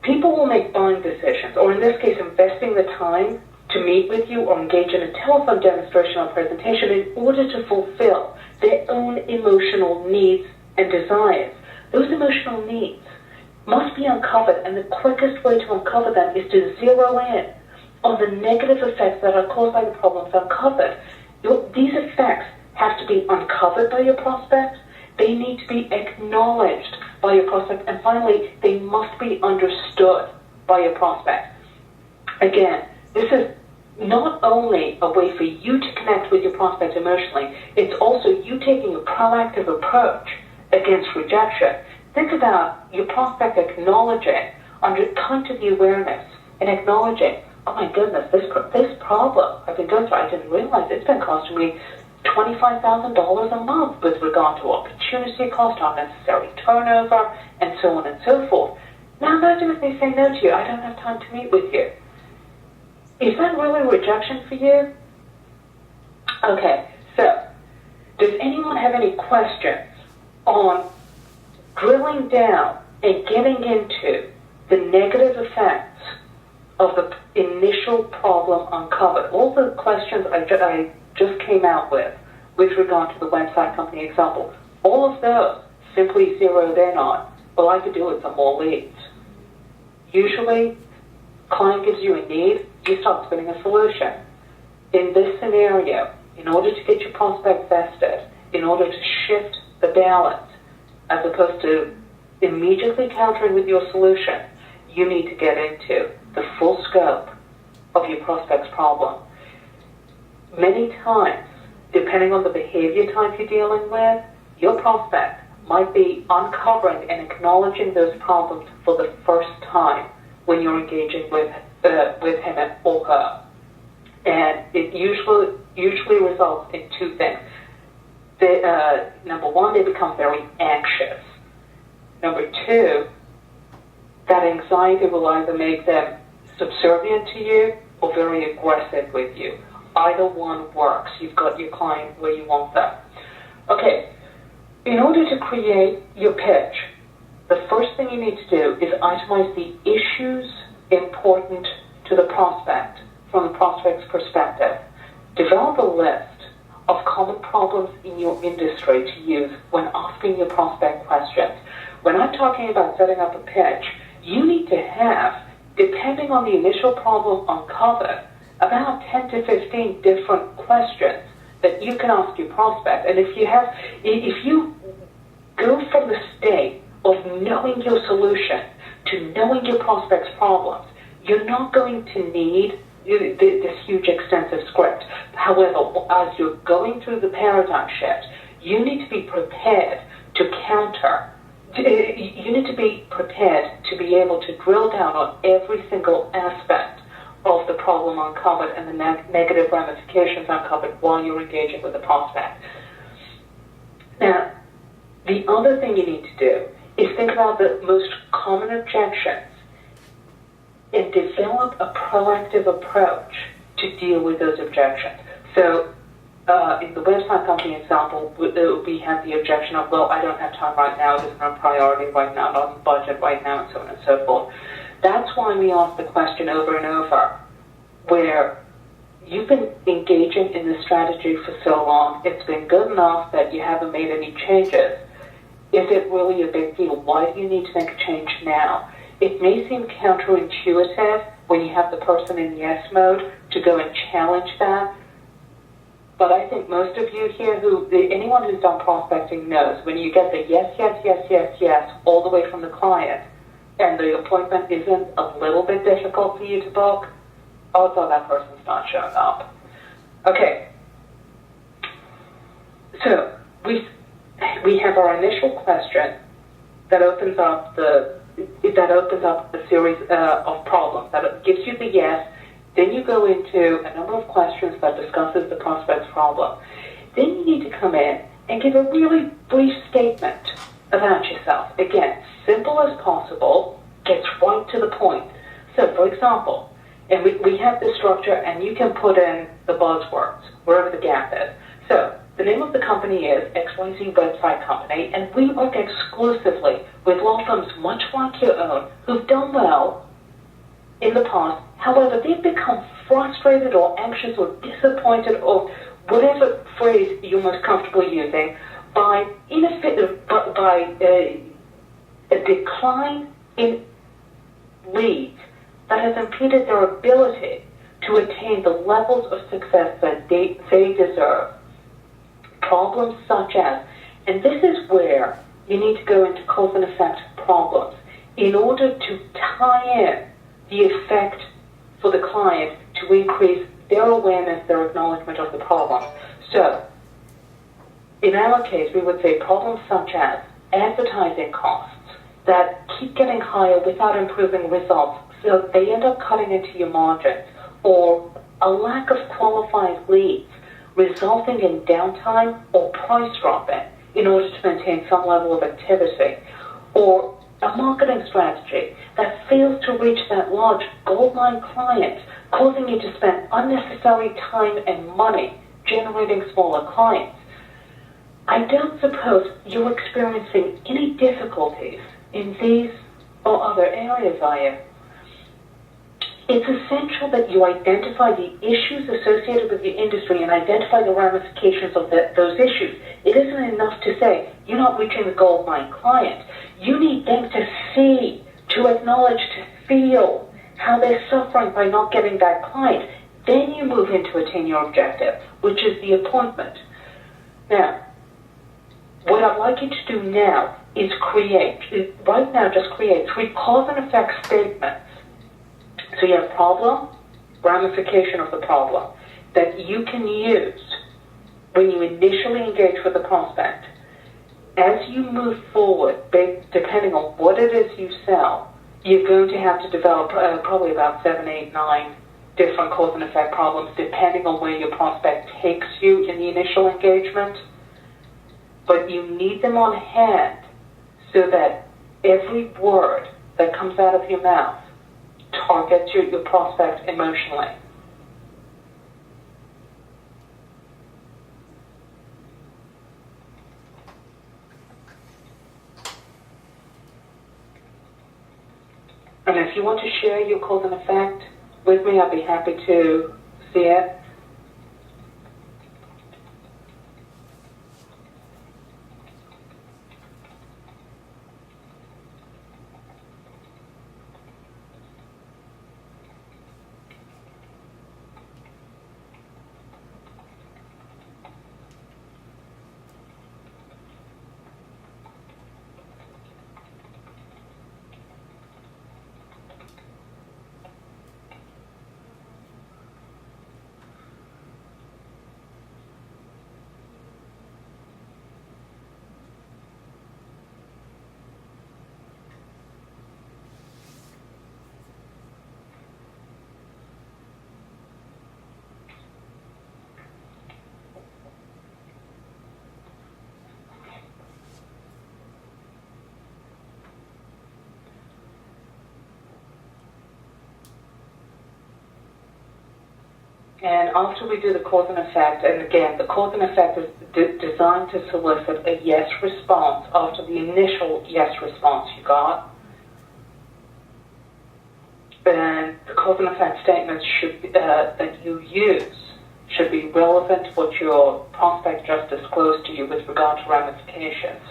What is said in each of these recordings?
people will make buying decisions, or in this case, investing the time to meet with you or engage in a telephone demonstration or presentation in order to fulfill their own emotional needs and desires. Those emotional needs must be uncovered, and the quickest way to uncover them is to zero in on the negative effects that are caused by the problems uncovered. These effects have to be uncovered by your prospect. They need to be acknowledged by your prospect. And finally, they must be understood by your prospect. Again, this is not only a way for you to connect with your prospect emotionally, it's also you taking a proactive approach against rejection. Think about your prospect acknowledging, coming to the awareness and acknowledging, oh my goodness, this problem I've been going through, I didn't realize it's been costing me $25,000 a month with regard to opportunity cost, unnecessary turnover, and so on and so forth. Now imagine if they say no to you, I don't have time to meet with you. Is that really rejection for you? Okay, so does anyone have any questions on drilling down and getting into the negative effects of the initial problem uncovered? All the questions I just came out with regard to the website company example, all of those simply zeroed in on, well, I could do with some more leads. Usually, client gives you a need, you start spinning a solution. In this scenario, in order to get your prospect vested, in order to shift the balance, as opposed to immediately countering with your solution, you need to get into the full scope of your prospect's problem. Many times, depending on the behavior type you're dealing with, your prospect might be uncovering and acknowledging those problems for the first time when you're engaging with him or her. And it usually results in two things. Number one, they become very anxious. Number two, that anxiety will either make them subservient to you or very aggressive with you. Either one works. You've got your client where you want them. Okay, in order to create your pitch, the first thing you need to do is itemize the issues important to the prospect from the prospect's perspective. Develop a list of common problems in your industry to use when asking your prospect questions. When I'm talking about setting up a pitch, you need to have, depending on the initial problem uncovered, about 10 to 15 different questions that you can ask your prospect. And if you go from the state of knowing your solution to knowing your prospect's problems, you're not going to need this huge extensive script. However, as you're going through the paradigm shift, you need to be prepared to counter. You need to be prepared to be able to drill down on every single aspect of the problem uncovered and the negative ramifications uncovered while you're engaging with the prospect. Now, the other thing you need to do is think about the most common objections and develop a proactive approach to deal with those objections. So, in the website company example, we have the objection of, well, I don't have time right now, it isn't a priority right now, not on budget right now, and so on and so forth. That's why we ask the question over and over, where you've been engaging in this strategy for so long, it's been good enough that you haven't made any changes. Is it really a big deal? Why do you need to make a change now? It may seem counterintuitive when you have the person in yes mode to go and challenge that, but I think most of you here, anyone who's done prospecting knows, when you get the yes, yes, yes, yes, yes, all the way from the client, and the appointment isn't a little bit difficult for you to book, also that person's not showing up. Okay, so we have our initial question that opens up the series of problems. That gives you the yes. Then you go into a number of questions that discusses the prospect's problem. Then you need to come in and give a really brief statement about yourself. Again, simple as possible, gets right to the point. So, for example, and we have this structure, and you can put in the buzzwords, wherever the gap is. So, the name of the company is XYZ Website Company, and we work exclusively with law firms much like your own who've done well in the past. However, they've become frustrated or anxious or disappointed, or whatever phrase you're most comfortable using, by a decline in leads that has impeded their ability to attain the levels of success that they deserve. Problems such as, and this is where you need to go into cause and effect problems in order to tie in the effect for the client to increase their awareness, their acknowledgement of the problem. So, in our case, we would say problems such as advertising costs that keep getting higher without improving results, so they end up cutting into your margins, or a lack of qualified leads resulting in downtime or price dropping in order to maintain some level of activity, or a marketing strategy that fails to reach that large gold-line client, causing you to spend unnecessary time and money generating smaller clients. I don't suppose you're experiencing any difficulties in these or other areas, are you? It's essential that you identify the issues associated with your industry and identify the ramifications of those issues. It isn't enough to say, you're not reaching the gold mine client. You need them to see, to acknowledge, to feel how they're suffering by not getting that client. Then you move into attain your objective, which is the appointment. Now, what I'd like you to do now is right now just create 3 cause and effect statements. So you have problem, ramification of the problem, that you can use when you initially engage with the prospect. As you move forward, depending on what it is you sell, you're going to have to develop probably about 7, 8, 9 different cause and effect problems, depending on where your prospect takes you in the initial engagement. But you need them on hand so that every word that comes out of your mouth targets your prospect emotionally. And if you want to share your cause and effect with me, I'd be happy to see it. And after we do the cause and effect, and again, the cause and effect is designed to solicit a yes response after the initial yes response you got. And the cause and effect statements that you use should be relevant to what your prospect just disclosed to you with regard to ramifications.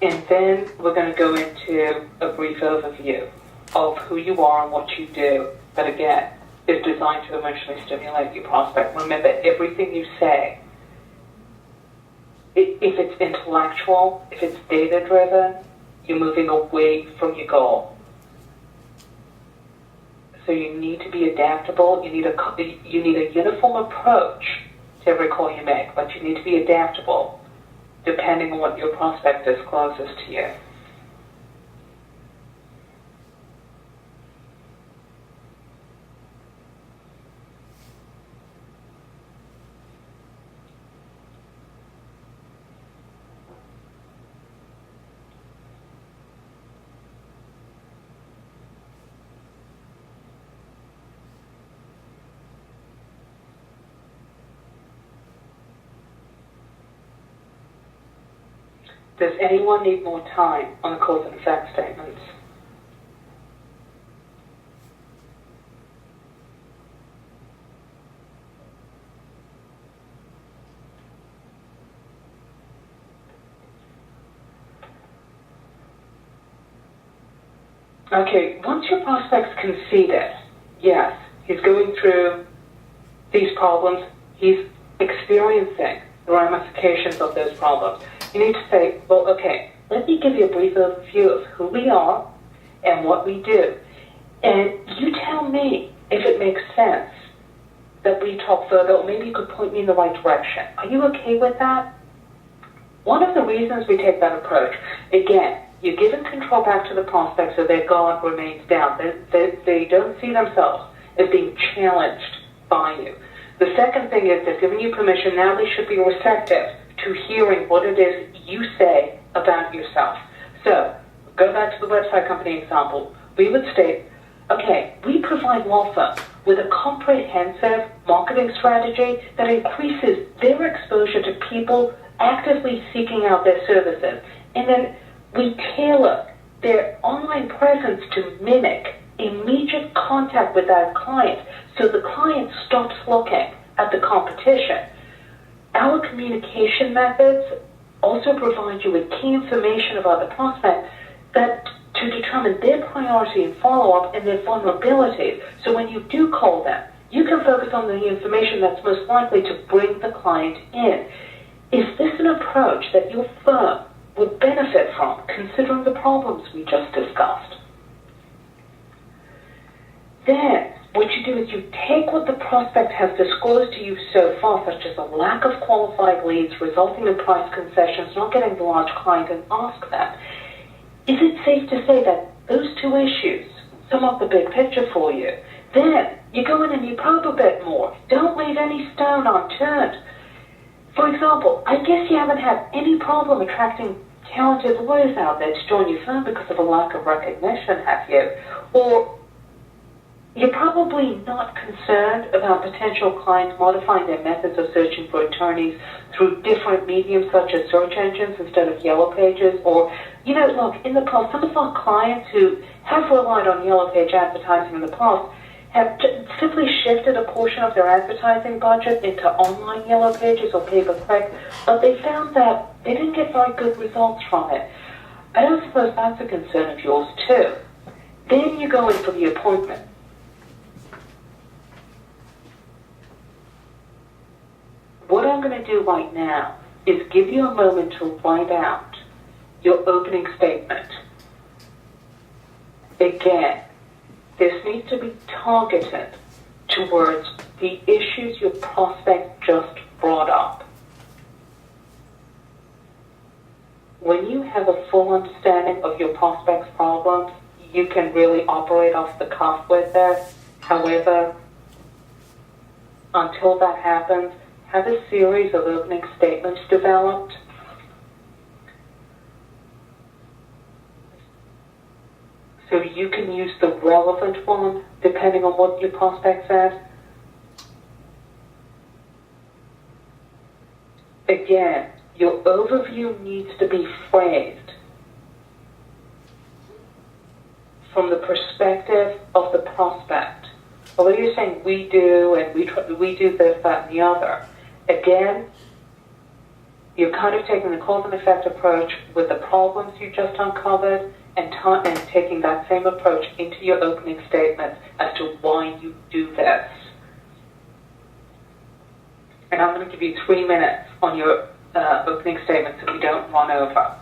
And then we're going to go into a brief overview of who you are and what you do. But again, is designed to emotionally stimulate your prospect. Remember, everything you say, if it's intellectual, if it's data-driven, you're moving away from your goal. So you need to be adaptable. You need a uniform approach to every call you make, but you need to be adaptable depending on what your prospect discloses to you. Does anyone need more time on the cause and effect statements? Okay, once your prospect's conceded, yes, he's going through these problems, he's experiencing the ramifications of those problems. You need to say, well, okay, let me give you a brief overview of who we are and what we do. And you tell me if it makes sense that we talk further, or maybe you could point me in the right direction. Are you okay with that? One of the reasons we take that approach, again, you're giving control back to the prospect so their guard remains down. They don't see themselves as being challenged by you. The second thing is they're giving you permission. Now they should be receptive to hearing what it is you say about yourself. So, go back to the website company example. We would state, okay, we provide law firms with a comprehensive marketing strategy that increases their exposure to people actively seeking out their services. And then we tailor their online presence to mimic immediate contact with our client so the client stops looking at the competition. Our communication methods also provide you with key information about the prospect that to determine their priority and follow-up and their vulnerabilities. So when you do call them, you can focus on the information that's most likely to bring the client in. Is this an approach that your firm would benefit from, considering the problems we just discussed? Then, what you do is you take what the prospect has disclosed to you so far, such as a lack of qualified leads resulting in price concessions, not getting the large client, and ask them, is it safe to say that those two issues sum up the big picture for you? Then, you go in and you probe a bit more. Don't leave any stone unturned. For example, I guess you haven't had any problem attracting talented lawyers out there to join your firm because of a lack of recognition, have you? Or you're probably not concerned about potential clients modifying their methods of searching for attorneys through different mediums such as search engines instead of Yellow Pages. Or, you know, look, in the past, some of our clients who have relied on Yellow Page advertising in the past have simply shifted a portion of their advertising budget into online Yellow Pages or pay-per-click, but they found that they didn't get very good results from it. I don't suppose that's a concern of yours too. Then you go in for the appointment. What I'm going to do right now is give you a moment to write out your opening statement. Again, this needs to be targeted towards the issues your prospect just brought up. When you have a full understanding of your prospect's problems, you can really operate off the cuff with this. However, until that happens, have a series of opening statements developed. So you can use the relevant one depending on what your prospect says. Again, your overview needs to be phrased from the perspective of the prospect. Although you're saying we do and we do this, that, and the other. Again, you're kind of taking the cause and effect approach with the problems you just uncovered and taking that same approach into your opening statement as to why you do this. And I'm going to give you 3 minutes on your opening statement so we don't run over.